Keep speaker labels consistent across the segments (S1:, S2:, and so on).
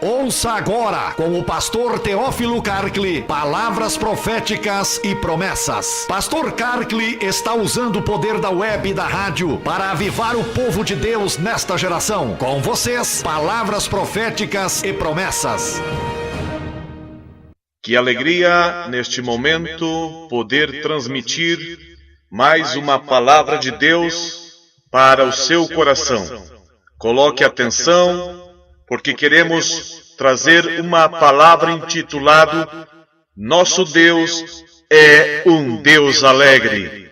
S1: Ouça agora, com o pastor Teófilo Karkli, palavras proféticas e promessas. Pastor Karkli está usando o poder da web e da rádio para avivar o povo de Deus nesta geração. Com vocês, palavras proféticas e promessas.
S2: Que alegria neste momento poder transmitir mais uma palavra de Deus para o seu coração. Coloque atenção, porque queremos trazer uma palavra intitulada Nosso Deus é um Deus alegre.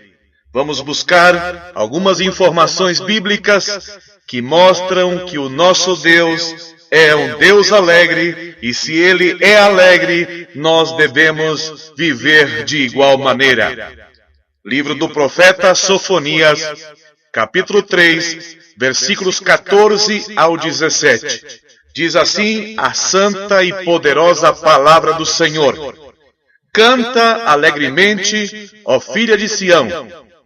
S2: Vamos buscar algumas informações bíblicas que mostram que o nosso Deus é um Deus alegre, e se Ele é alegre, nós devemos viver de igual maneira. Livro do profeta Sofonias, capítulo 3, versículos 14 ao 17. Diz assim a santa e poderosa palavra do Senhor. Canta alegremente, ó filha de Sião,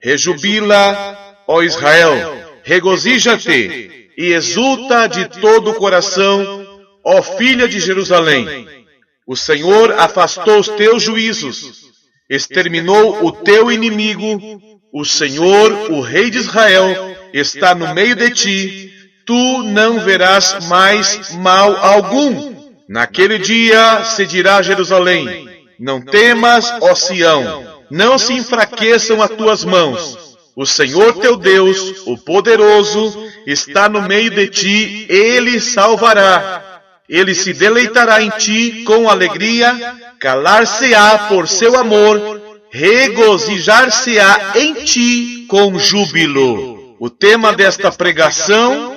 S2: rejubila, ó Israel, regozija-te e exulta de todo o coração, ó filha de Jerusalém. O Senhor afastou os teus juízos, exterminou o teu inimigo. O Senhor, o Rei de Israel, está no meio de ti. Tu não verás mais mal algum. Naquele dia se dirá a Jerusalém: não temas, ó Sião, não se enfraqueçam as tuas mãos. O Senhor teu Deus, o poderoso, está no meio de ti. Ele salvará. Ele se deleitará em ti com alegria, calar-se-á por seu amor, regozijar-se-á em ti com júbilo. O tema desta pregação,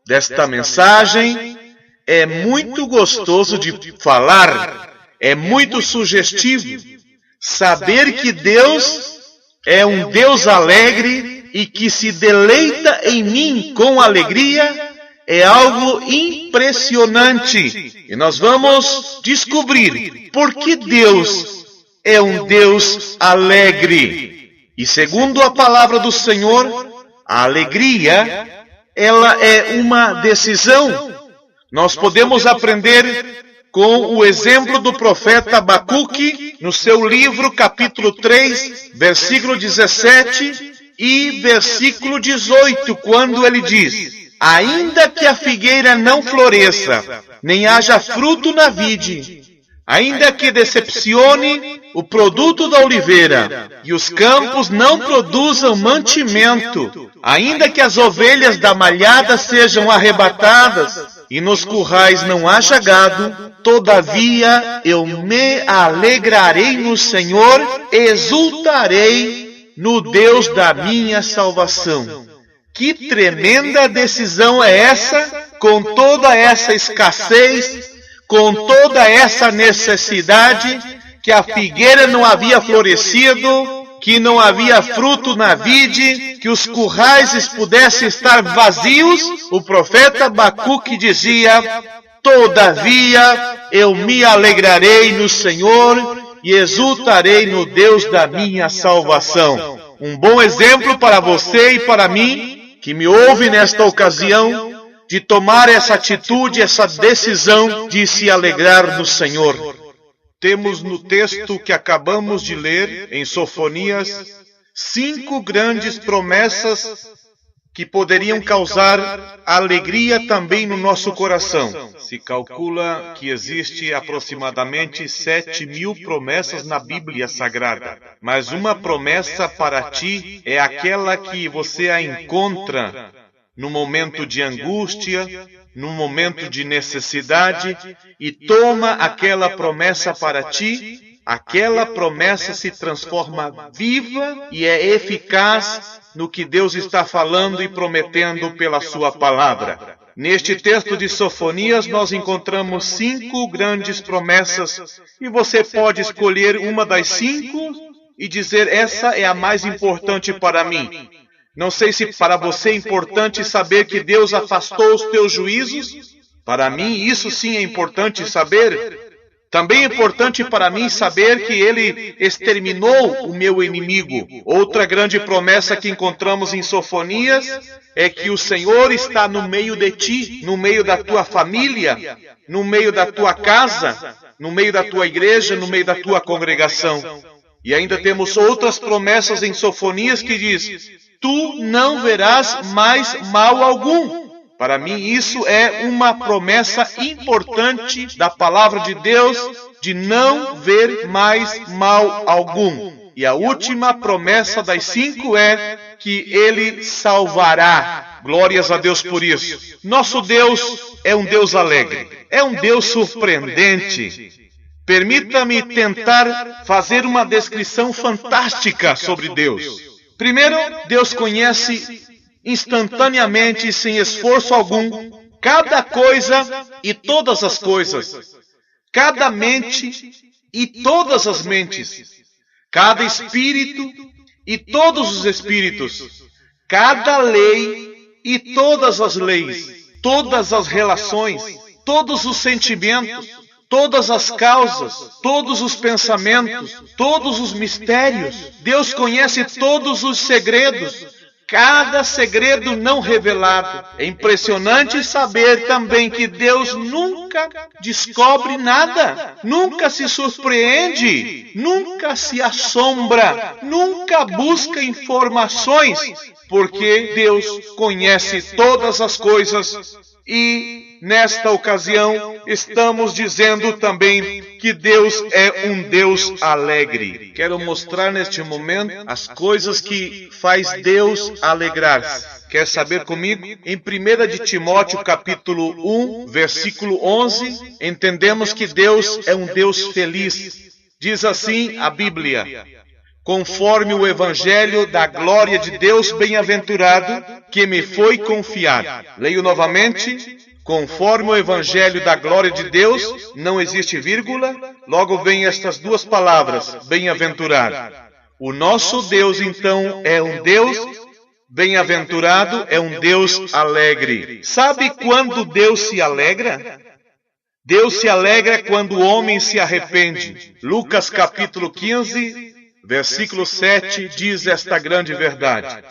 S2: desta mensagem, é muito gostoso de falar, é muito sugestivo. Saber que Deus é um Deus alegre e que se deleita em mim com alegria é algo impressionante. E nós vamos descobrir por que Deus é um Deus alegre. E segundo a palavra do Senhor, a alegria, ela é uma decisão. Nós podemos aprender com o exemplo do profeta Abacuque, no seu livro, capítulo 3, versículo 17 e versículo 18, quando ele diz: ainda que a figueira não floresça, nem haja fruto na vide, ainda que decepcione o produto da oliveira, e os campos não produzam mantimento, ainda que as ovelhas da malhada sejam arrebatadas, e nos currais não haja gado, todavia eu me alegrarei no Senhor, exultarei no Deus da minha salvação. Que tremenda decisão é essa, com toda essa escassez, com toda essa necessidade, que a figueira não havia florescido, que não havia fruto na vide, que os currais pudessem estar vazios. O profeta Abacuque dizia: todavia eu me alegrarei no Senhor e exultarei no Deus da minha salvação. Um bom exemplo para você e para mim, que me ouve nesta ocasião, de tomar essa atitude, essa decisão de se alegrar no Senhor. Temos no texto que acabamos de ler, em Sofonias, 5 grandes promessas que poderiam causar alegria também no nosso coração. Se calcula que existe aproximadamente 7.000 promessas na Bíblia Sagrada. Mas uma promessa para ti é aquela que você a encontra no momento de angústia, no momento de necessidade, e toma aquela promessa para ti. Aquela promessa se transforma viva e é eficaz no que Deus está falando e prometendo pela sua palavra. Neste texto de Sofonias nós encontramos 5 grandes promessas, e você pode escolher uma das 5 e dizer: essa é a mais importante para mim. Não sei se para você é importante saber que Deus afastou os teus juízos. Para mim isso sim é importante saber. Também é importante para mim saber que Ele exterminou o meu inimigo. Outra grande promessa que encontramos em Sofonias é que o Senhor está no meio de ti, no meio da tua família, no meio da tua casa, no meio da tua igreja, no meio da tua congregação. E ainda temos outras promessas em Sofonias que diz: tu não verás mais mal algum. Para mim isso é uma promessa importante da palavra de Deus, de não ver mais mal algum. E a última promessa das 5 é que Ele salvará. Glórias a Deus por isso. Nosso Deus é um Deus alegre, é um Deus surpreendente. Permita-me tentar fazer uma descrição fantástica sobre Deus. Primeiro, Deus conhece instantaneamente, sem esforço algum, cada coisa e todas as coisas, cada mente e todas as mentes, cada espírito e todos os espíritos, cada lei e todas as leis, todas as relações, todos os sentimentos, todas as causas, todos os pensamentos, todos os mistérios. Deus conhece todos os segredos, cada segredo não revelado. É impressionante saber também que Deus nunca descobre nada, nunca se surpreende, nunca se assombra, nunca busca informações, porque Deus conhece todas as coisas. E nesta ocasião estamos dizendo também que Deus é um Deus alegre. Quero mostrar neste momento as coisas que faz Deus alegrar-se. Quer saber comigo? Em 1 de Timóteo capítulo 1, versículo 11, entendemos que Deus é um Deus feliz. Diz assim a Bíblia: conforme o evangelho da glória de Deus bem-aventurado, que me foi confiado. Leio novamente: conforme o evangelho da glória de Deus, não existe vírgula, logo vem estas duas palavras, bem-aventurado. O nosso Deus, então, é um Deus bem-aventurado, é um Deus alegre. Sabe quando Deus se alegra? Deus se alegra quando o homem se arrepende. Lucas capítulo 15, versículo 7 diz esta grande verdade: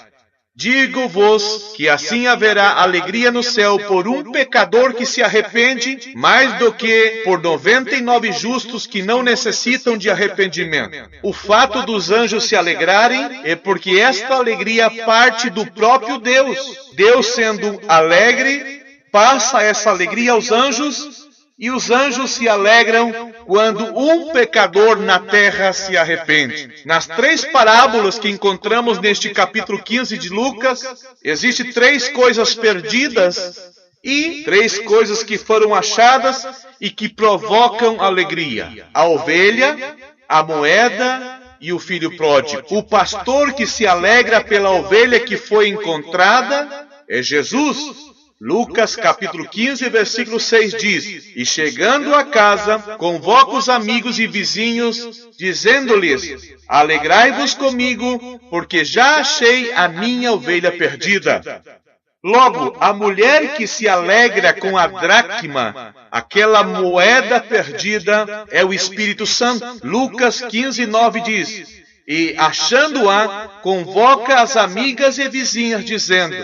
S2: digo-vos que assim haverá alegria no céu por um pecador que se arrepende, mais do que por 99 justos que não necessitam de arrependimento. O fato dos anjos se alegrarem é porque esta alegria parte do próprio Deus. Deus, sendo alegre, passa essa alegria aos anjos, e os anjos se alegram quando um pecador na terra se arrepende. Nas 3 parábolas que encontramos neste capítulo 15 de Lucas, existem 3 coisas perdidas e 3 coisas que foram achadas e que provocam alegria: a ovelha, a moeda e o filho pródigo. O pastor que se alegra pela ovelha que foi encontrada é Jesus. Lucas capítulo 15, versículo 6 diz: e chegando a casa, convoca os amigos e vizinhos, dizendo-lhes: alegrai-vos comigo, porque já achei a minha ovelha perdida. Logo, a mulher que se alegra com a dracma, aquela moeda perdida, é o Espírito Santo. Lucas 15, 9 diz: e achando-a, convoca as amigas e vizinhas, dizendo: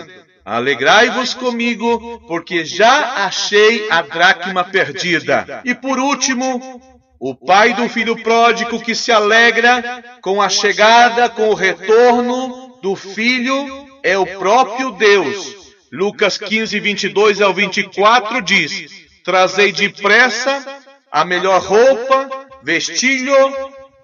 S2: alegrai-vos comigo, porque já achei a dracma perdida. E por último, o pai do filho pródigo que se alegra com a chegada, com o retorno do filho, é o próprio Deus. Lucas 15, 22 ao 24 diz: trazei depressa a melhor roupa, vestilho,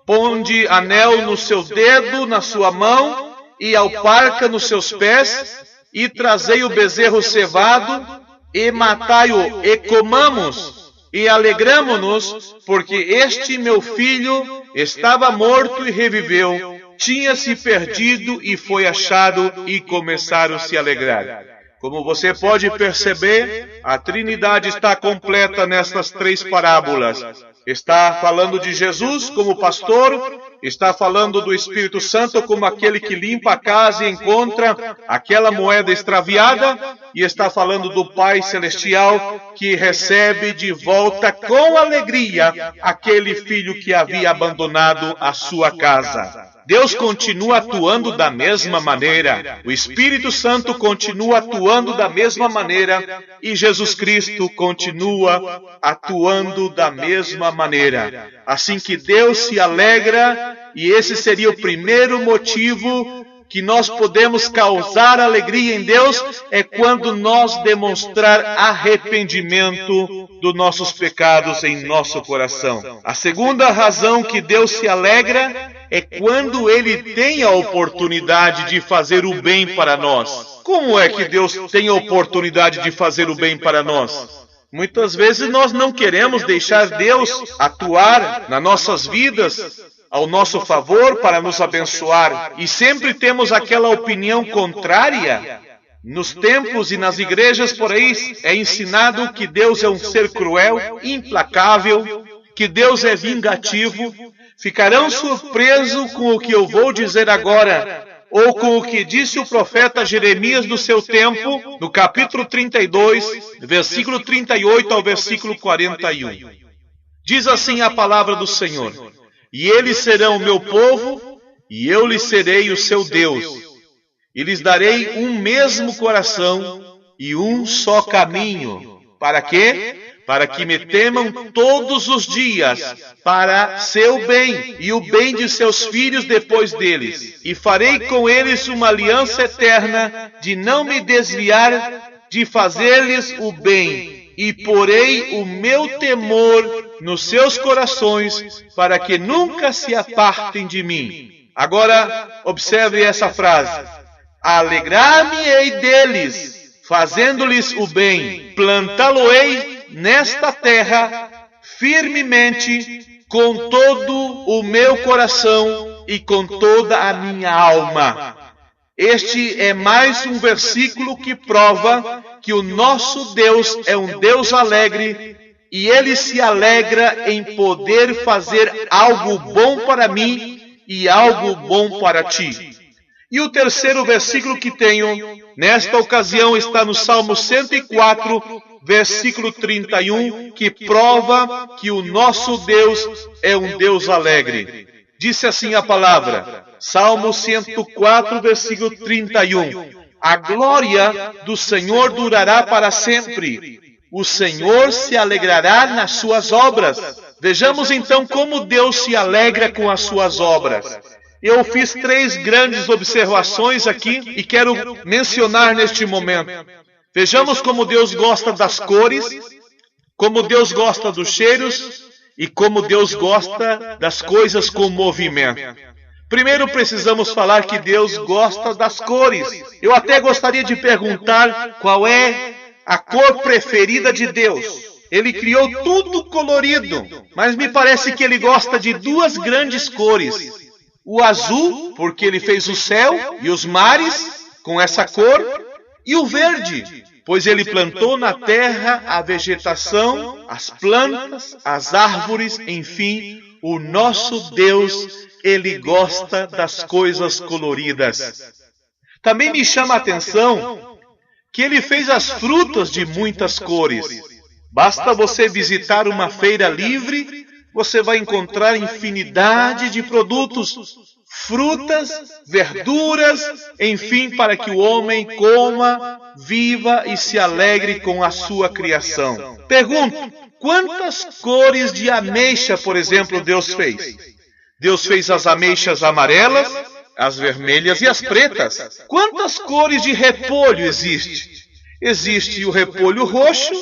S2: ponde anel no seu dedo, na sua mão, e alparca nos seus pés, e trazei o bezerro cevado, e matai-o, e comamos, e alegramo-nos, porque este meu filho estava morto e reviveu, tinha-se perdido e foi achado, e começaram a se alegrar. Como você pode perceber, a Trindade está completa nestas 3 parábolas. Está falando de Jesus como pastor, está falando do Espírito Santo como aquele que limpa a casa e encontra aquela moeda extraviada, e está falando do Pai Celestial que recebe de volta com alegria aquele filho que havia abandonado a sua casa. Deus continua atuando da mesma maneira, o Espírito Santo continua atuando da mesma maneira e Jesus Cristo continua atuando da mesma maneira. Assim que Deus se alegra, e esse seria o primeiro motivo que nós podemos causar alegria em Deus, é quando nós demonstrar arrependimento dos nossos pecados em nosso coração. A segunda razão que Deus se alegra é quando Ele tem a oportunidade de fazer o bem para nós. Como é que Deus tem a oportunidade de fazer o bem para nós? Muitas vezes nós não queremos deixar Deus atuar nas nossas vidas ao nosso favor para nos abençoar. E sempre temos aquela opinião contrária. Nos templos e nas igrejas por aí é ensinado que Deus é um ser cruel, implacável, que Deus é vingativo. Ficarão surpresos com o que eu vou dizer agora, ou com o que disse o profeta Jeremias do seu tempo, no capítulo 32, versículo 38 ao versículo 41. Diz assim a palavra do Senhor: e eles serão o meu povo, e eu lhes serei o seu Deus. E lhes darei um mesmo coração e um só caminho. Para quê? Para que me temam todos os dias, para seu bem e o bem de seus filhos depois deles. E farei com eles uma aliança eterna, de não me desviar de fazer-lhes o bem. E porei o meu temor nos seus corações, para que nunca se apartem de mim. Agora, observe essa frase: alegrar-me-ei deles, fazendo-lhes o bem, plantá-lo-ei nesta terra firmemente, com todo o meu coração e com toda a minha alma. Este é mais um versículo que prova que o nosso Deus é um Deus alegre, e Ele se alegra em poder fazer algo bom para mim e algo bom para ti. E o terceiro versículo que tenho, nesta ocasião, está no Salmo 104, versículo 31, que prova que o nosso Deus é um Deus alegre. Disse assim a palavra, Salmo 104, versículo 31. A glória do Senhor durará para sempre. O Senhor se alegrará nas suas obras. Vejamos então como Deus se alegra com as suas obras. Eu fiz 3 grandes observações aqui e quero mencionar neste momento. Vejamos como Deus gosta das cores, como Deus gosta dos cheiros e como Deus gosta das coisas com movimento. Primeiro precisamos falar que Deus gosta das cores. Eu até gostaria de perguntar qual é a cor preferida de Deus. Ele criou tudo colorido, mas me parece que Ele gosta de 2 grandes cores. O azul, porque Ele fez o céu e os mares com essa cor, e o verde, pois Ele plantou na terra a vegetação, as plantas, as árvores, enfim, o nosso Deus, Ele gosta das coisas coloridas. Também me chama a atenção que Ele fez as frutas de muitas cores. Basta você visitar uma feira livre, você vai encontrar infinidade de produtos, frutas, verduras, enfim, para que o homem coma, viva e se alegre com a sua criação. Pergunto, quantas cores de ameixa, por exemplo, Deus fez? Deus fez as ameixas amarelas, as vermelhas e as pretas. Quantas cores de repolho existe? Existe o repolho roxo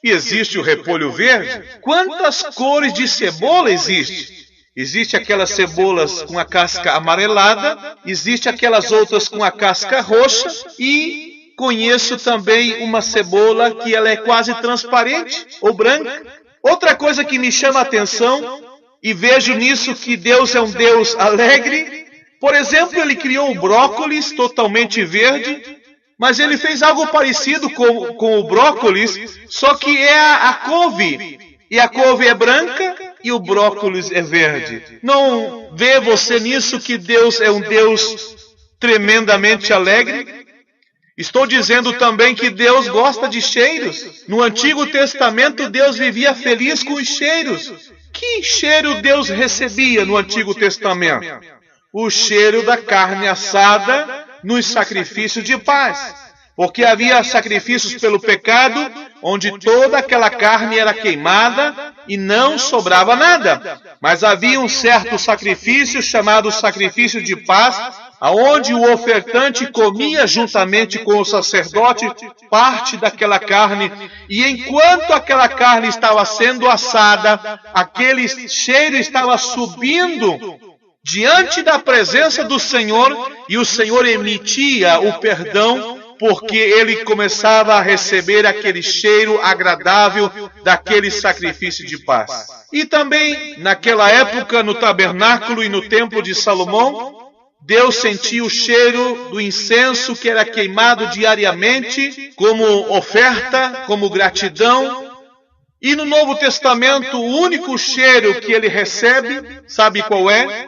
S2: e existe o repolho verde. Quantas cores de cebola existe? Existe aquelas cebolas com a casca amarelada, existe aquelas outras com a casca roxa, e conheço também uma cebola que ela é quase transparente ou branca. Outra coisa que me chama a atenção, e vejo nisso que Deus é um Deus alegre, por exemplo, Ele criou o brócolis totalmente verde, mas Ele fez algo parecido com o brócolis, só que é a couve. E a couve é branca e o brócolis é verde. Não vê você nisso que Deus é um Deus tremendamente alegre? Estou dizendo também que Deus gosta de cheiros. No Antigo Testamento, Deus vivia feliz com os cheiros. Que cheiro Deus recebia no Antigo Testamento? O cheiro da carne assada nos sacrifícios de paz. Porque havia sacrifícios pelo pecado, onde toda aquela carne era queimada e não sobrava nada. Mas havia um certo sacrifício chamado sacrifício de paz, aonde o ofertante comia juntamente com o sacerdote parte daquela carne, e enquanto aquela carne estava sendo assada, aquele cheiro estava subindo diante da presença do Senhor, e o Senhor emitia o perdão, porque ele começava a receber aquele cheiro agradável daquele sacrifício de paz. E também, naquela época, no tabernáculo e no templo de Salomão, Deus sentia o cheiro do incenso que era queimado diariamente, como oferta, como gratidão. E no Novo Testamento, o único cheiro que ele recebe, sabe qual é?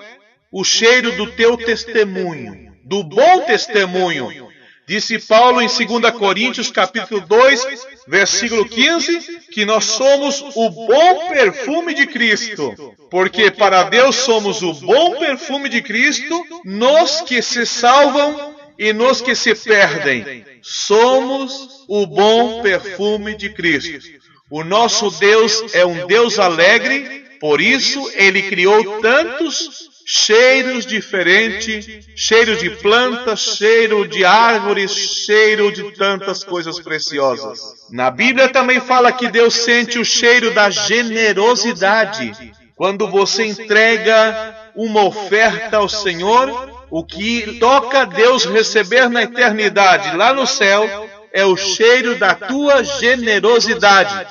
S2: O cheiro do teu testemunho, do bom testemunho. Disse Paulo em 2 Coríntios, capítulo 2, versículo 15, que nós somos o bom perfume de Cristo. Porque para Deus somos o bom perfume de Cristo, nos que se salvam e nos que se perdem. Somos o bom perfume de Cristo. O nosso Deus é um Deus alegre, por isso Ele criou tantos cheiros diferentes, cheiro de plantas, cheiro de árvores, cheiro de tantas coisas preciosas. Na Bíblia também fala que Deus sente o cheiro da generosidade. Quando você entrega uma oferta ao Senhor, o que toca a Deus receber na eternidade, lá no céu, é o cheiro da tua generosidade.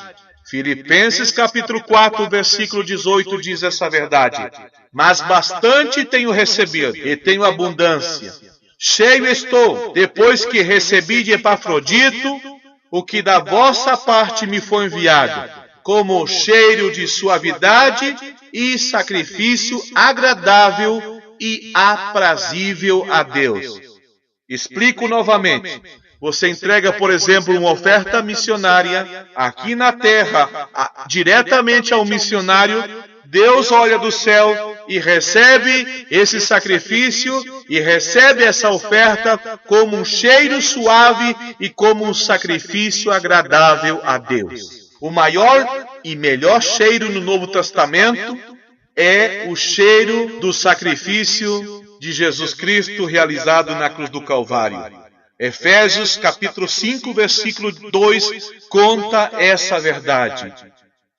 S2: Filipenses capítulo 4, versículo 18 diz essa verdade. Mas bastante tenho recebido e tenho abundância. Cheio estou, depois que recebi de Epafrodito o que da vossa parte me foi enviado, como cheiro de suavidade e sacrifício agradável e aprazível a Deus. Explico novamente. Você entrega, por exemplo, uma oferta missionária aqui na terra, diretamente ao missionário. Deus olha do céu e recebe esse sacrifício e recebe essa oferta como um cheiro suave e como um sacrifício agradável a Deus. O maior e melhor cheiro no Novo Testamento é o cheiro do sacrifício de Jesus Cristo realizado na cruz do Calvário. Efésios capítulo 5, versículo 2 conta essa verdade.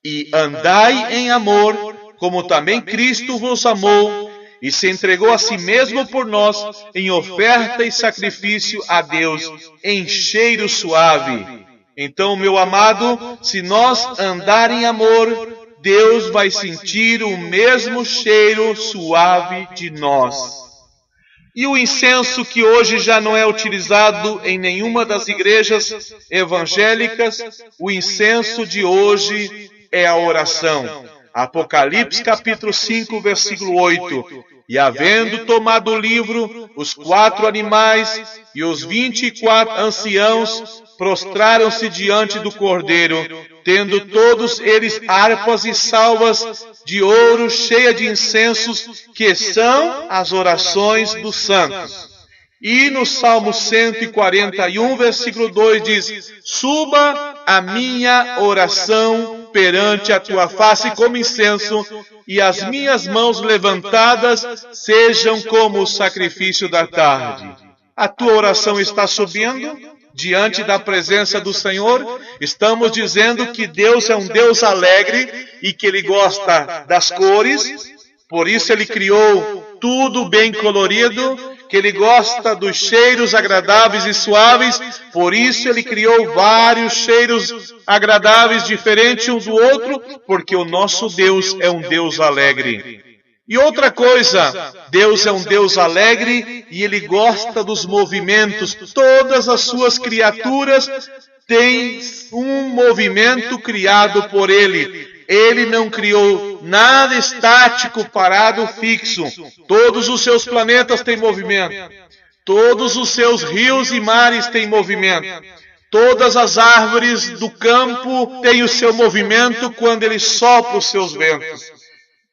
S2: E andai em amor, como também Cristo vos amou, e se entregou a si mesmo por nós, em oferta e sacrifício a Deus, em cheiro suave. Então, meu amado, se nós andar em amor, Deus vai sentir o mesmo cheiro suave de nós. E o incenso que hoje já não é utilizado em nenhuma das igrejas evangélicas, o incenso de hoje é a oração. Apocalipse capítulo 5, versículo 8. E havendo tomado o livro, os 4 animais e os 24 anciãos prostraram-se diante do Cordeiro, tendo todos eles harpas e salvas de ouro cheia de incensos, que são as orações dos santos. E no Salmo 141, versículo 2 diz: suba a minha oração perante a tua face como incenso, e as minhas mãos levantadas sejam como o sacrifício da tarde. A tua oração está subindo diante da presença do Senhor? Estamos dizendo que Deus é um Deus alegre e que Ele gosta das cores, por isso Ele criou tudo bem colorido, que Ele gosta dos cheiros agradáveis e suaves, por isso Ele criou vários cheiros agradáveis diferentes um do outro, porque o nosso Deus é um Deus alegre. E outra coisa, Deus é um Deus alegre e Ele gosta dos movimentos. Todas as suas criaturas têm um movimento criado por Ele. Ele não criou nada estático, parado, fixo. Todos os seus planetas têm movimento. Todos os seus rios e mares têm movimento. Todas as árvores do campo têm o seu movimento quando ele sopra os seus ventos.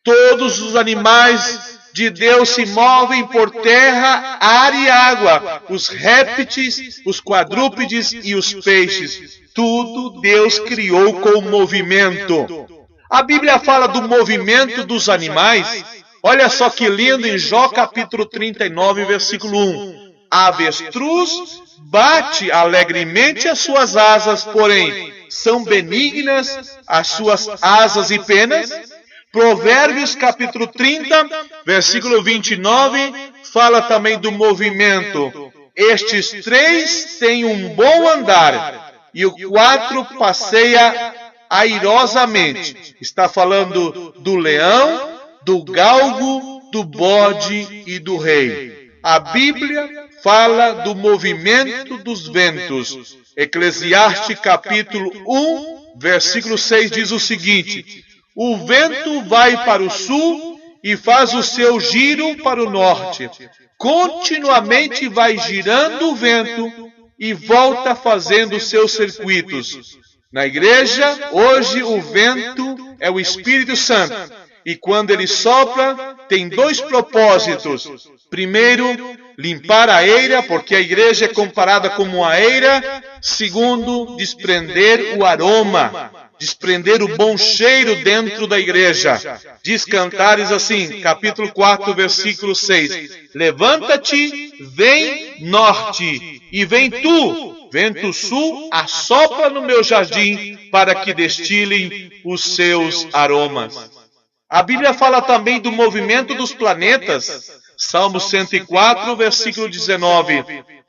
S2: Todos os animais de Deus se movem por terra, ar e água. Os répteis, os quadrúpedes e os peixes. Tudo Deus criou com movimento. A Bíblia fala do movimento dos animais. Olha só que lindo em Jó capítulo 39, versículo 1. A avestruz bate alegremente as suas asas, porém são benignas as suas asas e penas. Provérbios capítulo 30, versículo 29, fala também do movimento. Estes três têm um bom andar, e o 4 passeia airosamente. Está falando do leão, do galgo, do bode e do rei. A Bíblia fala do movimento dos ventos. Eclesiastes capítulo 1, versículo 6 diz o seguinte: o vento vai para o sul e faz o seu giro para o norte. Continuamente vai girando o vento e volta fazendo os seus circuitos. Na igreja, hoje o vento é o Espírito Santo. E quando ele sopra, tem dois propósitos. Primeiro, limpar a eira, porque a igreja é comparada como uma eira. Segundo, desprender o aroma, desprender o bom cheiro dentro da igreja. Diz Cantares assim, capítulo 4, versículo 6. Levanta-te, vem norte, e vem tu, vento sul, assopra no meu jardim, para que destilem os seus aromas. A Bíblia fala também do movimento dos planetas. Salmo 104, versículo 19.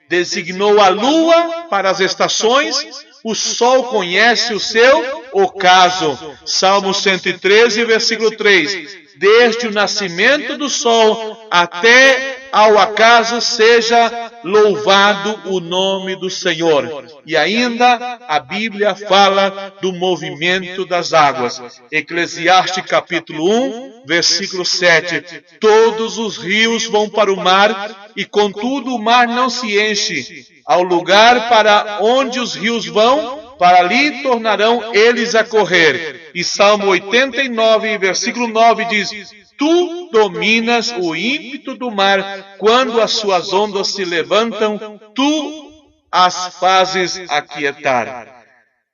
S2: Designou a lua para as estações, o sol conhece o seu ocaso. Salmo 113, versículo 3. Desde o nascimento do sol até ao acaso seja louvado o nome do Senhor. E ainda a Bíblia fala do movimento das águas. Eclesiastes capítulo 1, versículo 7. Todos os rios vão para o mar, e contudo o mar não se enche. Ao lugar para onde os rios vão, para ali tornarão eles a correr. E Salmo 89, versículo 9 diz: tu dominas o ímpeto do mar, quando as suas ondas se levantam, tu as fazes aquietar.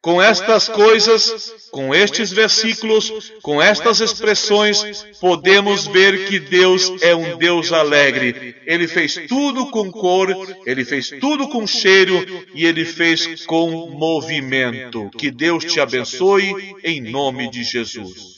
S2: Com estas coisas, com estes versículos, com estas expressões, podemos ver que Deus é um Deus alegre. Ele fez tudo com cor, Ele fez tudo com cheiro e Ele fez com movimento. Que Deus te abençoe em nome de Jesus.